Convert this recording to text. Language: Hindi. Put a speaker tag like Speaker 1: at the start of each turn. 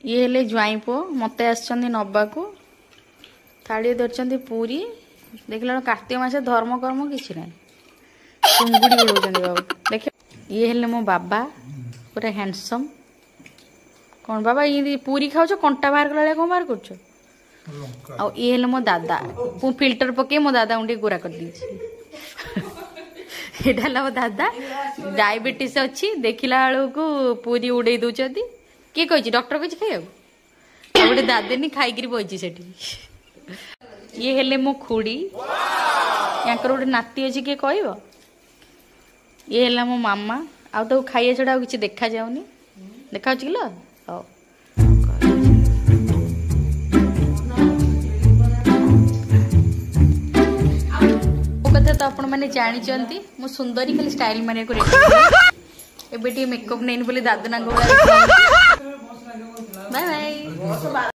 Speaker 1: ये हेले ज्वाई पु मत नवा को थाड़ी धरती पूरी देखला कार्तिक मास धर्म कर्म किसी ना चुंगुड़ी उड़ाऊँ बाबू देख ये हेले मो बाबा पूरा हैंडसम कौन बाबा ये पूरी खाऊ कंटा बाहर कला कौन बाहर कर ये हेले मो दादा फिल्टर पके मो दादा उठे गोरा कर ये मो दादा डायबिटीज अच्छी देखला को पूरी उड़े दौरान किए कही डॉक्टर कही खाइबा गोटे दादेनी खाई बची से ये हेले मो खुड़ी या गोटे नाती अच्छी किए कह ये है मो मामा आउ तो खाइए छड़ा किसी देखा जाऊनी देखा कि कथा तो आपण मैंने जानी मु सुंदरी खाली स्टाइल मारे एबे मेकअप नहीं बोली दादना बाय बाय।